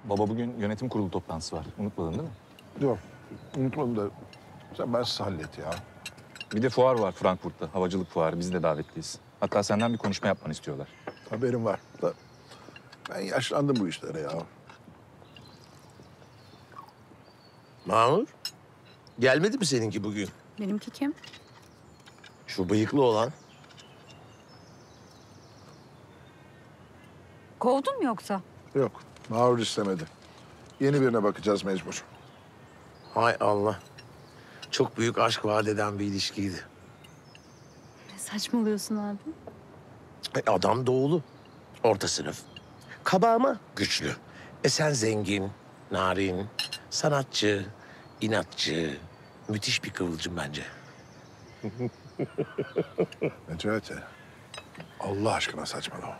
Baba bugün yönetim kurulu toplantısı var. Unutmadın değil mi? Yok, unutmadım da sen bensiz hallet ya. Bir de fuar var Frankfurt'ta. Havacılık fuarı. Biz de davetliyiz. Hatta senden bir konuşma yapmanı istiyorlar. Haberim var da ben yaşlandım bu işlere ya. Mahmur, gelmedi mi seninki bugün? Benimki kim? Şu bıyıklı olan. Kovdun mu yoksa? Yok, Mahur istemedi. Yeni birine bakacağız mecbur. Hay Allah. Çok büyük aşk vaat eden bir ilişkiydi. Ne saçmalıyorsun abi? Adam doğulu. Orta sınıf. Kaba ama güçlü. Sen zengin, narin, sanatçı, inatçı. Müthiş bir kıvılcım bence. Necati, Allah aşkına saçmalama.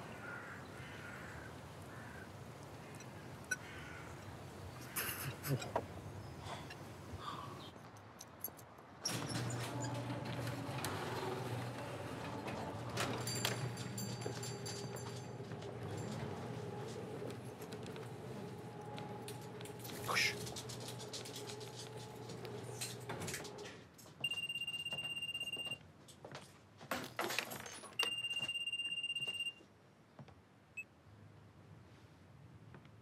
Koş.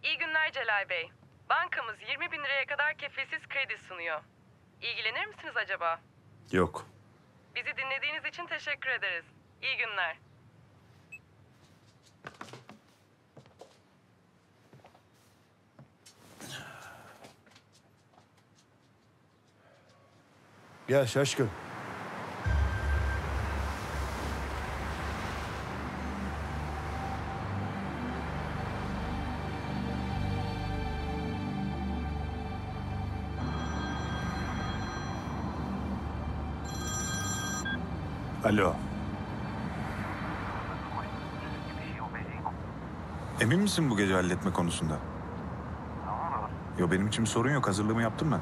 İyi günler Celal Bey. Bankamız 20 bin liraya kadar kefilsiz kredi sunuyor. İlgilenir misiniz acaba? Yok. Bizi dinlediğiniz için teşekkür ederiz. İyi günler. Gel Şaşkın. Alo. Emin misin bu gece halletme konusunda? Yo, benim için bir sorun yok. Hazırlığımı yaptım ben.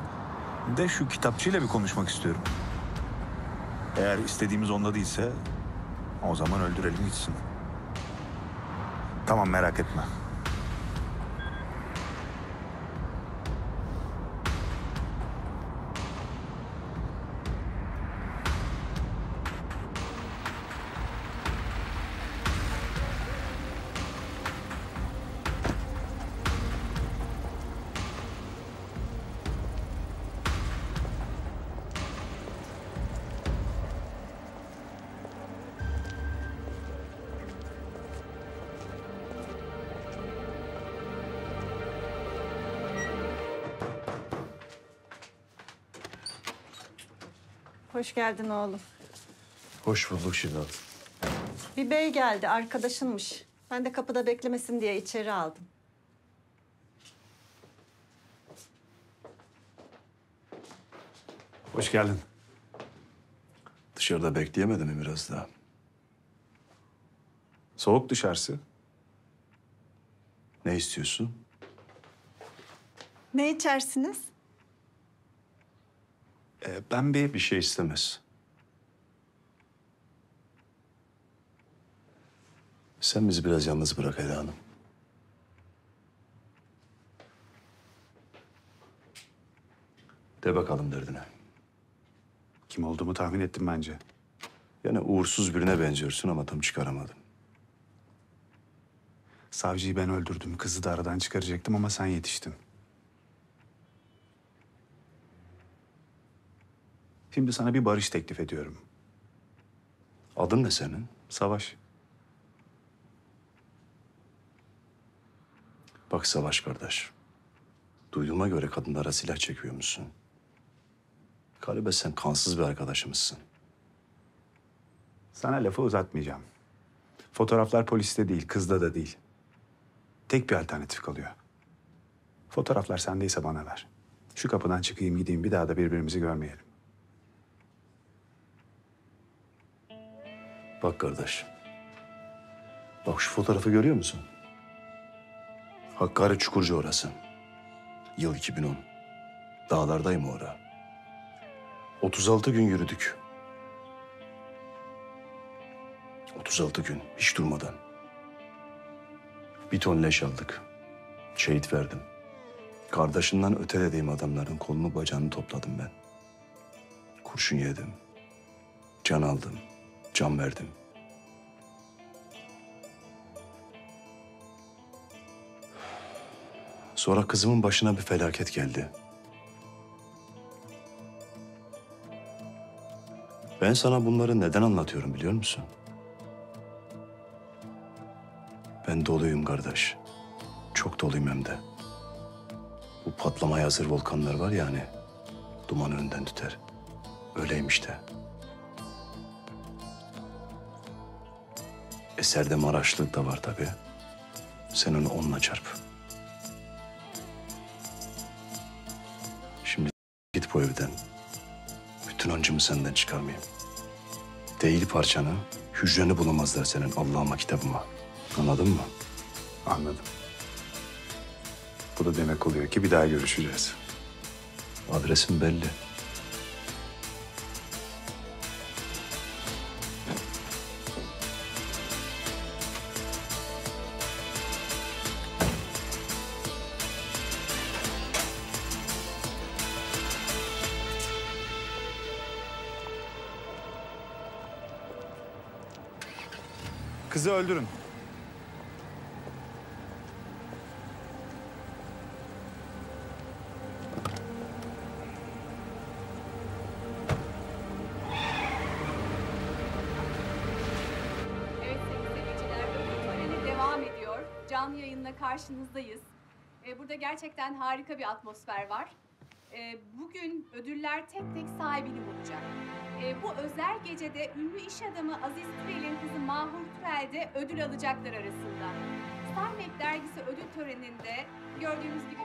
De şu kitapçıyla bir konuşmak istiyorum. Eğer istediğimiz onda değilse o zaman öldürelim gitsin. Tamam, merak etme. Hoş geldin oğlum. Hoş bulduk Şidan. Bir bey geldi, arkadaşınmış. Ben de kapıda beklemesin diye içeri aldım. Hoş geldin. Dışarıda bekleyemedin mi biraz daha? Soğuk dışarısı. Ne istiyorsun? Ne içersiniz? Ben Bir şey istemez. Sen bizi biraz yalnız bırak Ela Hanım. De bakalım derdine. kim olduğumu tahmin ettim bence. Yani uğursuz birine benziyorsun ama tam çıkaramadım. Savcıyı ben öldürdüm. Kızı da aradan çıkaracaktım ama sen yetiştin. Şimdi sana bir barış teklif ediyorum. Adın ne senin? Savaş. Bak Savaş kardeş. Duyduğuma göre kadınlara silah çekiyormuşsun. Galiba sen kansız bir arkadaşımızsın. Sana lafı uzatmayacağım. Fotoğraflar poliste değil, kızda da değil. Tek bir alternatif kalıyor. Fotoğraflar sendeyse bana ver. Şu kapıdan çıkayım gideyim, bir daha da birbirimizi görmeyelim. Bak kardeş. Bak şu fotoğrafı görüyor musun? Hakkari Çukurcu orası. Yıl 2010. Dağlardayım orada. 36 gün yürüdük. 36 gün hiç durmadan. Bir ton leş aldık. Şehit verdim. Kardeşinden öte dediğim adamların kolunu bacağını topladım ben. Kurşun yedim. Can aldım. Can verdim. Sonra kızımın başına bir felaket geldi. Ben sana bunları neden anlatıyorum biliyor musun? Ben doluyum kardeş. Çok doluyum hem de. Bu patlamaya hazır volkanlar var ya hani, dumanı önden tüter. Öyleymiş de. Eserde Maraşlı da var tabii. Sen onu onunla çarp. Şimdi git bu evden. Bütün hancımı senden çıkarmayayım. Değil parçanı, hücreni bulamazlar senin Allah'ıma kitabıma. Anladın mı? Anladım. Bu da demek oluyor ki bir daha görüşeceğiz. Adresin belli. Kızı öldürün. Evet sevgili seyirciler, ödül töreni devam ediyor. Canlı yayınla karşınızdayız. Burada gerçekten harika bir atmosfer var. Bugün ödüller tek tek sahibini bulacak. Bu özel gecede ünlü iş adamı Aziz Türel'in kızı Mahur Türel de ödül alacaklar arasında. Star Mac dergisi ödül töreninde gördüğünüz gibi